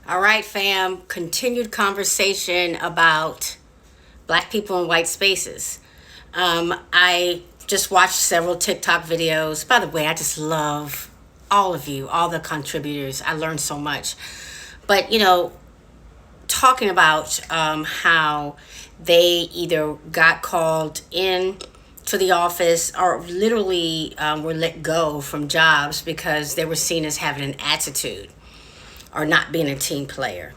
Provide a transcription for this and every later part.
All right, fam. Continued conversation about black people in white spaces. I just watched several TikTok videos. By the way, I just love all of you, all the contributors. I learned so much. But, talking about how they either got called in to the office or literally were let go from jobs because they were seen as having an attitude or not being a team player.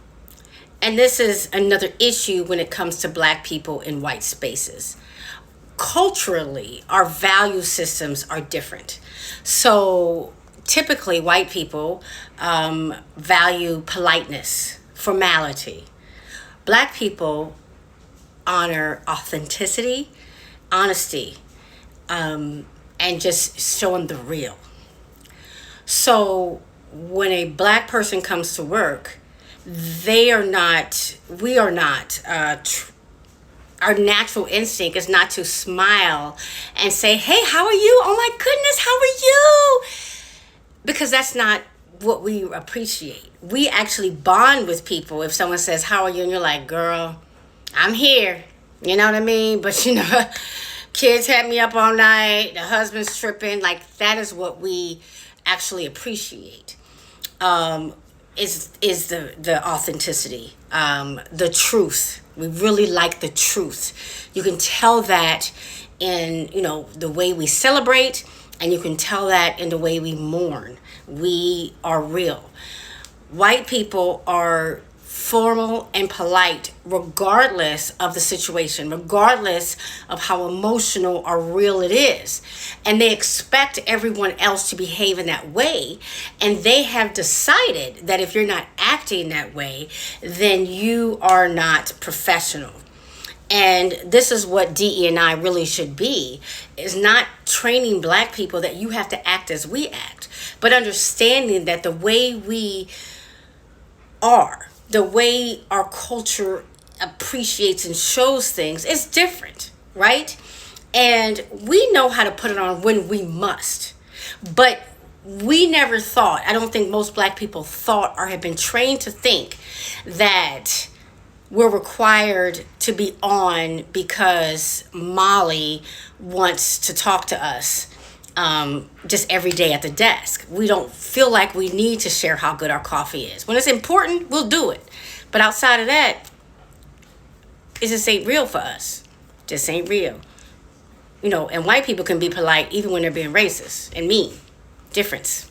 And this is another issue when it comes to black people in white spaces. Culturally, our value systems are different. So typically, white people value politeness, formality. Black people honor authenticity, honesty, and just showing the real. So when a black person comes to work, we are not, our natural instinct is not to smile and say, hey, how are you? Oh my goodness, how are you? Because that's not what we appreciate. We actually bond with people if someone says, how are you? And you're like, girl, I'm here. You know what I mean? But kids had me up all night, the husband's tripping. Like, that is what we actually appreciate. Is the authenticity, the truth. We really like the truth. You can tell that in the way we celebrate, and you can tell that in the way we mourn. We are real. White people are formal and polite regardless of the situation, regardless of how emotional or real it is. And they expect everyone else to behave in that way. And they have decided that if you're not acting that way, then you are not professional. And this is what DE&I really should be, is not training black people that you have to act as we act, but understanding that the way we are, the way our culture appreciates and shows things is different, right? And we know how to put it on when we must. But we never thought, I don't think most black people thought or have been trained to think that we're required to be on because Molly wants to talk to us just every day at the desk. We don't feel like we need to share how good our coffee is. When it's important, we'll do it. But outside of that, it just ain't real for us. Just ain't real. And white people can be polite even when they're being racist and mean. Difference.